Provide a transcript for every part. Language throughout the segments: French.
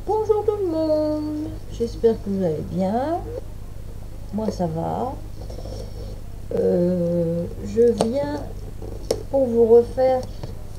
Bonjour tout le monde, j'espère que vous allez bien. Moi ça va. Je viens pour vous refaire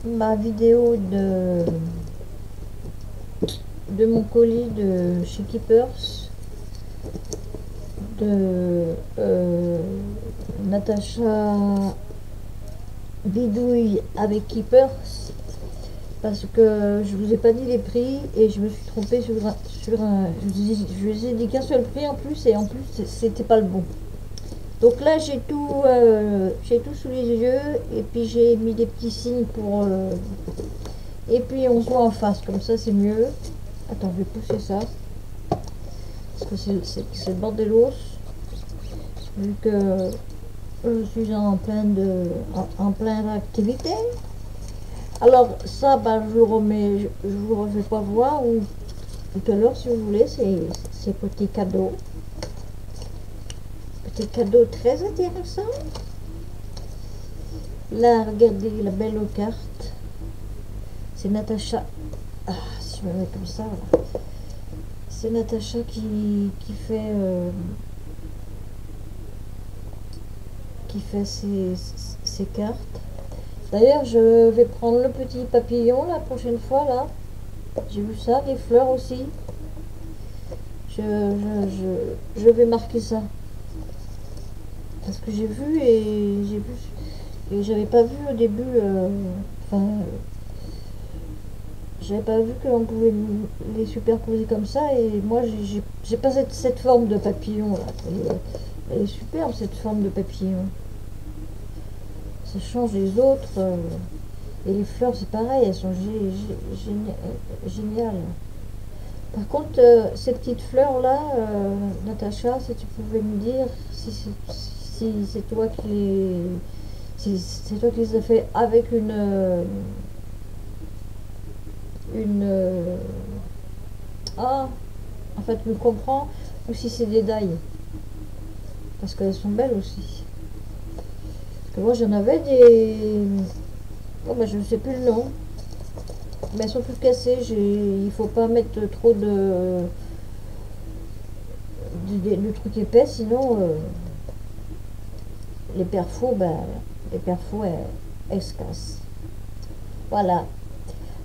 ma vidéo de mon colis de chez Keepers de Natacha Bidouille avec Keepers, parce que je vous ai pas dit les prix et je me suis trompée sur un je vous ai dit qu'un seul prix en plus, et en plus c'était pas le bon. Donc là j'ai tout sous les yeux, et puis j'ai mis des petits signes pour et puis on se voit en face, comme ça c'est mieux. Attends, je vais pousser ça parce que c'est le bord de l'os, vu que je suis en pleine activité. Alors ça, bah, je vous refais pas voir, ou tout à l'heure si vous voulez, ces petits cadeaux. Petit cadeau très intéressant. Là, regardez la belle carte. C'est Natacha. Ah, si je me mets comme ça, voilà. C'est Natacha qui fait ces cartes. D'ailleurs, je vais prendre le petit papillon la prochaine fois, là. J'ai vu ça, les fleurs aussi. Je vais marquer ça. Parce que j'ai vu et j'avais pas vu au début. J'avais pas vu que l'on pouvait les superposer comme ça. Et moi, j'ai pas cette forme de papillon, là. Elle est superbe, cette forme de papillon. Ça change des autres. Et les fleurs, c'est pareil, elles sont géniales. Par contre, ces petites fleurs là, Natacha, si tu pouvais me dire si c'est toi c'est toi qui les as fait avec ah, en fait, tu me comprends, ou si c'est des dailles, parce qu'elles sont belles aussi. Parce que moi j'en avais des, oh, bah, je ne sais plus le nom, mais elles sont toutes cassées. Il faut pas mettre trop de trucs épais, sinon les perfos, elles se cassent. Voilà.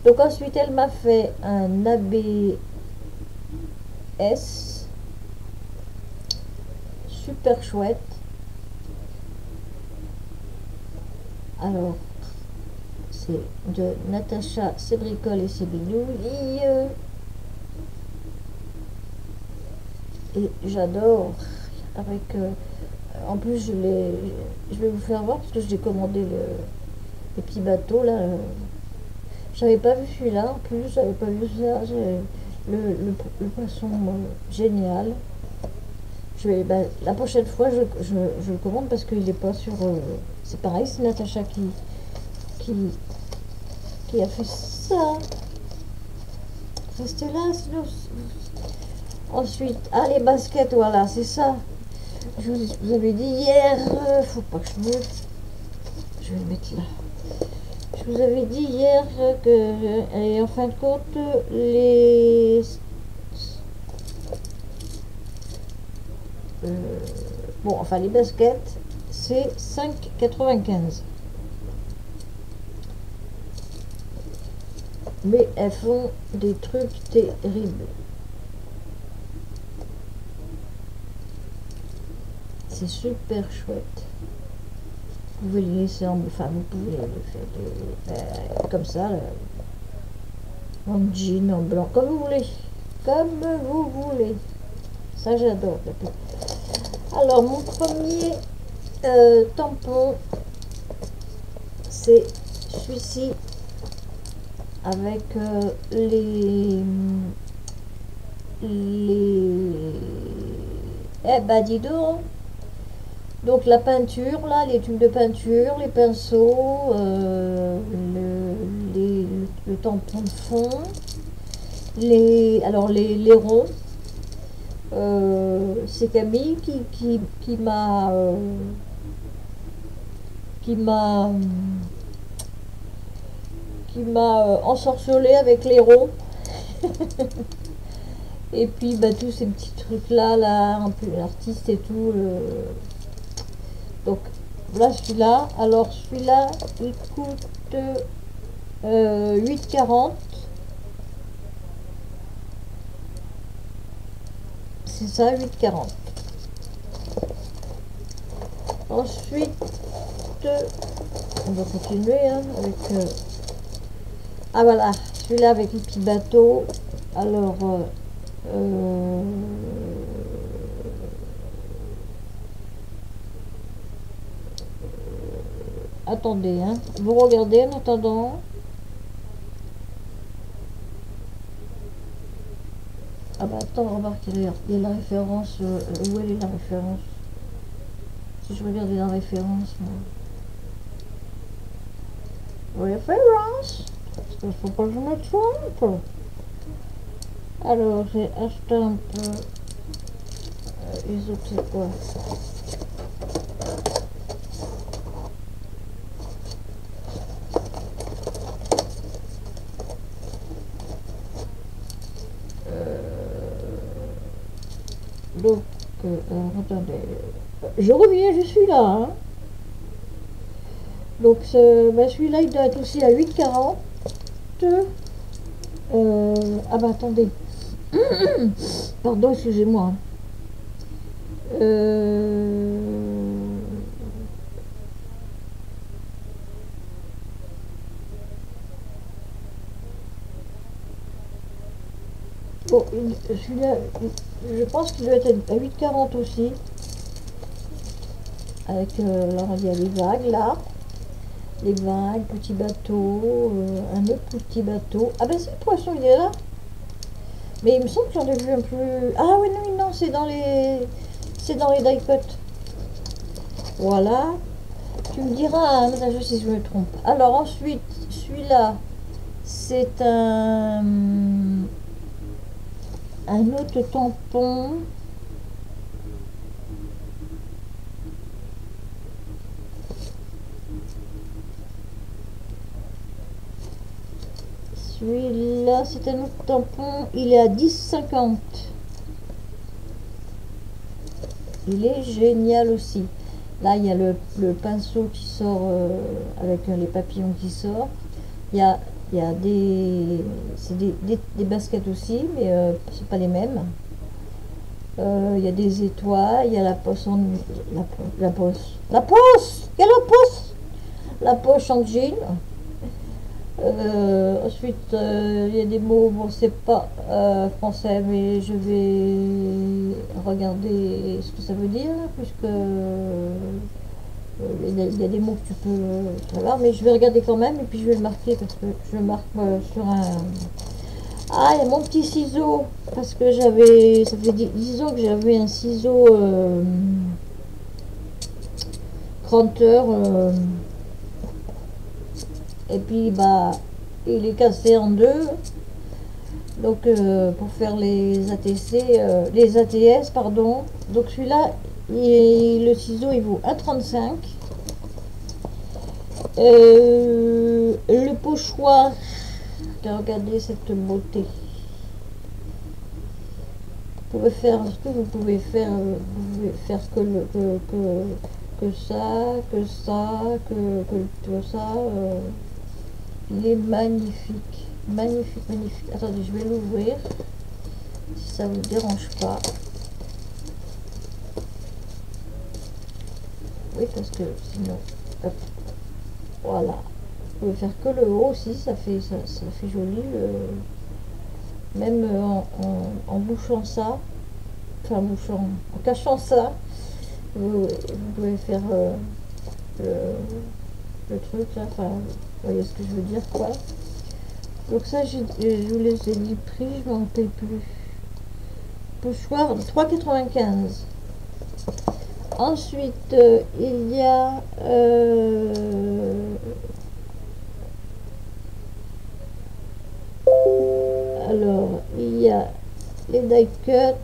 Donc ensuite elle m'a fait un ABS super chouette. Alors c'est de Natacha, ses bricoles et ses bidouilles. Et j'adore, avec en plus je vais vous faire voir, parce que j'ai commandé les petits bateaux là. J'avais pas vu celui-là, en plus j'avais pas vu ça. Le poisson génial. Bah, la prochaine fois je le commande, parce qu'il est pas sur c'est pareil, c'est Natacha qui a fait ça. Restez là, sinon. Ensuite, les baskets, voilà, c'est ça. Je vous avais dit hier, faut pas que je vais le mettre là. Je vous avais dit hier que, et en fin de compte, les baskets, c'est 5,95. Mais elles font des trucs terribles. C'est super chouette. Vous pouvez les laisser vous pouvez le faire comme ça, en jean, en blanc, comme vous voulez. Comme vous voulez. Ça, j'adore. Alors, mon premier tampon, c'est celui-ci, avec eh ben, dis donc. Donc la peinture, là, les tubes de peinture, les pinceaux, le tampon de fond, les ronds. C'est Camille qui m'a ensorcelé avec les ronds. Et puis bah, tous ces petits trucs là, un peu l'artiste et tout. Donc là celui-là, alors celui-là il coûte 8,40. C'est ça, 8,40. Ensuite, on va continuer hein, avec... ah voilà, celui-là avec le petit bateau. Alors, attendez, hein. Vous regardez en attendant. Ah bah attends, remarque, il y a la référence. Où elle est la référence? Si je regarde la référence, moi. Référence, parce qu'il faut pas que je me trompe. Alors, j'ai acheté un peu. Les autres, c'est quoi? Donc, attendez. Je reviens, je suis là. Hein. Donc, bah, celui-là, il doit être aussi à 8,40. Ah bah attendez. Pardon, excusez-moi. Bon, celui-là, je pense qu'il doit être à 8,40 aussi. Avec, alors il y a les vagues là. Les vagues, petit bateau, un autre petit bateau. Ah ben c'est le poisson, il est là. Mais il me semble que j'en ai vu un peu... Ah oui, non, non, c'est dans les... C'est dans les die cut. Voilà. Tu me diras, hein, si je me trompe. Alors ensuite, celui-là, c'est un autre tampon. Celui-là, c'est un autre tampon. Il est à 10,50. Il est génial aussi. Là, il y a le pinceau qui sort avec les papillons qui sortent. Il y a des... C'est des baskets aussi, mais c'est pas les mêmes. Il y a des étoiles, il y a la poche en... La poche! La poche! Il y a la poche! La poche en jean. Ensuite, il y a des mots, bon, c'est pas français, mais je vais regarder ce que ça veut dire, puisque il y a des mots que tu peux savoir, mais je vais regarder quand même, et puis je vais le marquer, parce que je le marque sur un... Ah, il y a mon petit ciseau, parce que j'avais, ça fait 10 ans que j'avais un ciseau cranteur, et puis bah il est cassé en deux, donc pour faire les ATC, les ATS pardon. Donc celui-là, le ciseau il vaut 1,35. Le pochoir, regardez cette beauté. Vous pouvez faire ce que vous pouvez faire, que ça, que tout ça. Il est magnifique, magnifique, magnifique. Attendez, je vais l'ouvrir, si ça vous dérange pas. Oui, parce que sinon, hop, voilà. Vous pouvez faire que le haut aussi, ça fait joli. Même en bouchant ça, enfin en cachant ça, vous pouvez faire le truc là, enfin, vous voyez ce que je veux dire quoi. Donc ça, je vous les ai dit prix, je m'en rappelle plus. Pochoir 3,95. Ensuite, il y a alors il y a les die cut,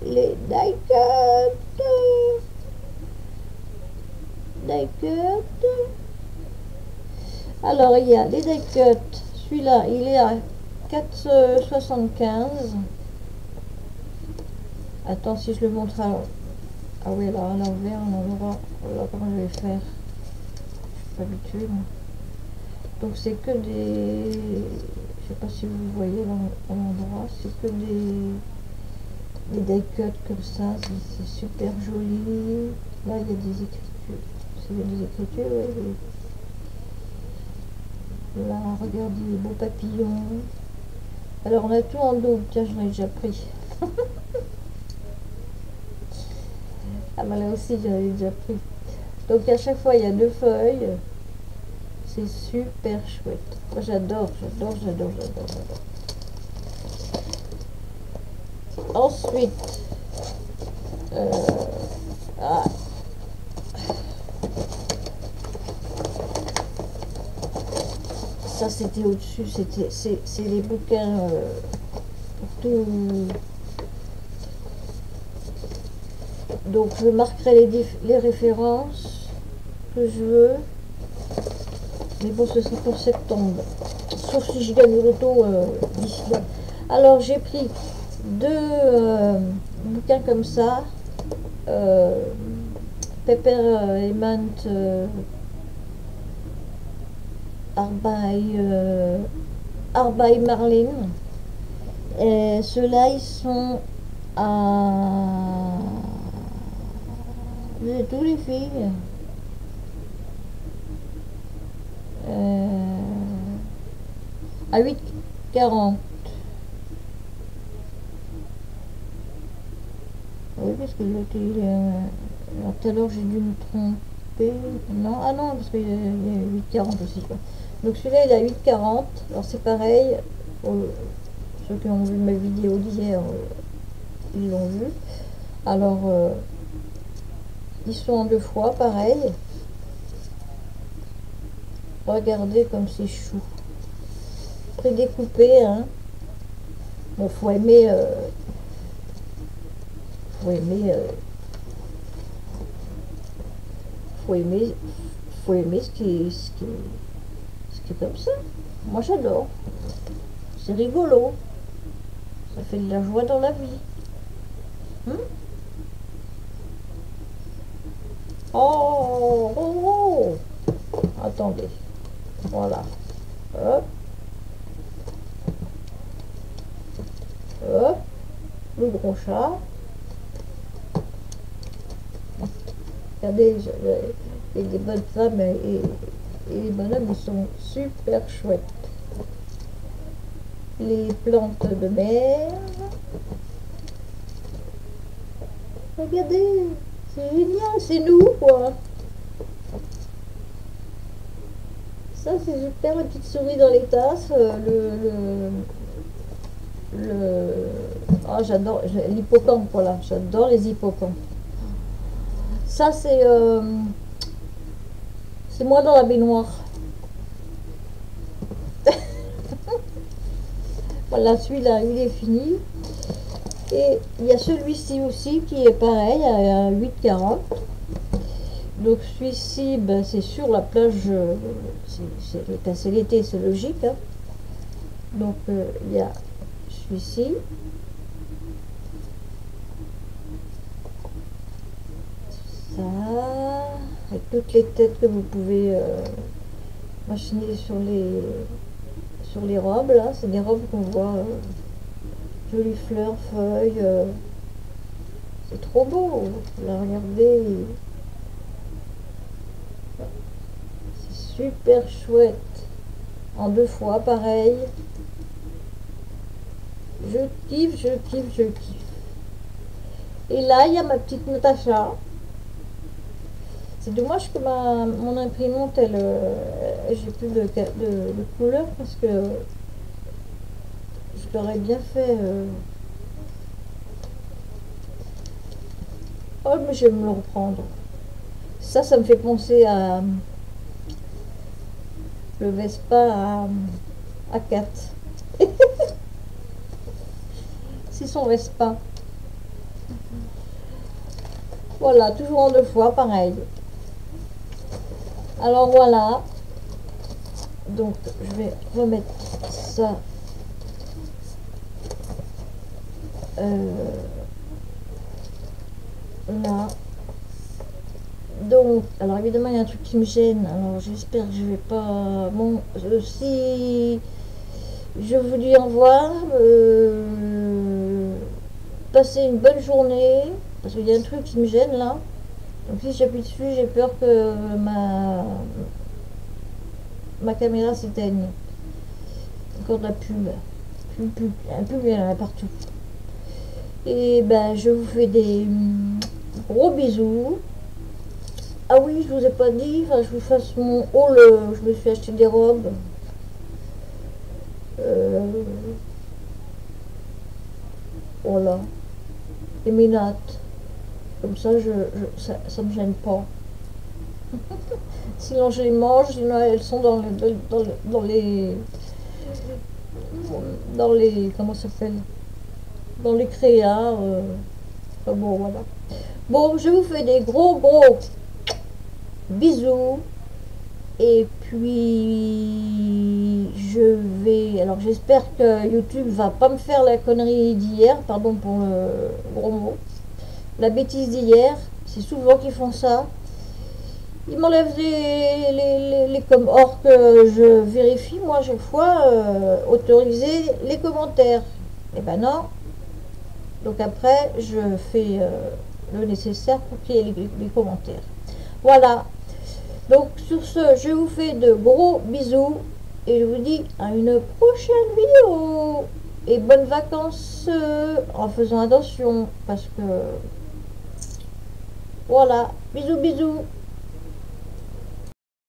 les die cut, die cut. Alors il y a les die cut. Celui-là, il est à 4,75. Attends, si je le montre à... Ah oui, là, à l'envers, on aura... Voilà comment je vais faire. Je suis pas habituée, moi. Donc c'est que des... Je sais pas si vous voyez là, à l'endroit. C'est que des die cuts comme ça. C'est super joli. Là, il y a des écritures. C'est des écritures, oui. Là, regardez les beaux papillons. Alors, on a tout en double. Tiens, j'en ai déjà pris. Ah, mais là aussi, j'en ai déjà pris. Donc, à chaque fois, il y a 2 feuilles. C'est super chouette. Moi, j'adore. Ensuite, ah, ça, c'était au-dessus. C'est les bouquins pour tout. Donc je marquerai les références que je veux. Mais bon, ce sera pour septembre. Sauf si je gagne le loto d'ici là. Alors j'ai pris 2 bouquins comme ça. Peppermint Arbay Marlin. Et ceux-là, ils sont à... Vous êtes où les filles? À 8,40. Oui, parce que l'autre, tout à l'heure, j'ai dû me tromper. Non, ah non, parce qu'il y a 8,40 aussi, quoi. Donc celui-là, il est à 8,40. Alors c'est pareil. Ceux qui ont vu ma vidéo d'hier, ils l'ont vu. Alors, ils sont en 2 fois, pareil. Regardez comme c'est chou. Prédécoupé, hein. Bon, faut aimer... faut aimer... faut aimer ce qui est comme ça. Moi, j'adore. C'est rigolo. Ça fait de la joie dans la vie. Oh, oh, oh. Attendez. Voilà. Hop. Hop. Le gros chat. Regardez, les bonnes femmes et les bonhommes, ils sont super chouettes. Les plantes de mer. Regardez, c'est génial, c'est nous, quoi. Ça, c'est super, les petites souris dans les tasses. Ah, j'adore l'hippocampe, voilà, j'adore les hippocampes. Ça, c'est moi dans la baignoire. Voilà, celui-là, il est fini. Et il y a celui-ci aussi qui est pareil, à 8,40. Donc celui-ci, ben, c'est sur la plage, c'est l'été, c'est logique. Hein. Donc il y a celui-ci. Ça, avec toutes les têtes que vous pouvez machiner sur les robes, là, c'est des robes qu'on voit, jolies fleurs, feuilles, c'est trop beau, là, regardez, c'est super chouette, en 2 fois, pareil, je kiffe, je kiffe, je kiffe. Et là, il y a ma petite Natacha. C'est dommage que mon imprimante, j'ai plus de couleur parce que je l'aurais bien fait. Oh, mais je vais me le reprendre. Ça me fait penser à le Vespa à 4. C'est son Vespa. Voilà, toujours en 2 fois, pareil. Alors voilà, donc je vais remettre ça Là. Donc, alors évidemment, il y a un truc qui me gêne. Alors, j'espère que je vais pas. Bon, si je vous dis au revoir, passez une bonne journée, parce qu'il y a un truc qui me gêne là. Donc, si j'appuie dessus, j'ai peur que ma caméra s'éteigne. Encore de la pub. Un pub, il y en a partout. Et ben, je vous fais des gros bisous. Ah oui, je vous ai pas dit, enfin, je vous fasse mon haul, je me suis acheté des robes. Voilà. Et mes nattes. Comme ça, ça me gêne pas. Sinon, je les mange, sinon elles sont dans les, comment ça s'appelle? Dans les créas. Enfin, bon, voilà. Bon, je vous fais des gros bisous. Et puis, je vais... Alors, j'espère que YouTube va pas me faire la connerie d'hier. Pardon pour le gros mot. La bêtise d'hier. C'est souvent qu'ils font ça. Ils m'enlèvent les comme or que je vérifie, moi, chaque fois, autoriser les commentaires. Et ben non. Donc après, je fais le nécessaire pour qu'il y ait les commentaires. Voilà. Donc sur ce, je vous fais de gros bisous et je vous dis à une prochaine vidéo. Et bonnes vacances en faisant attention parce que voilà, bisous bisous.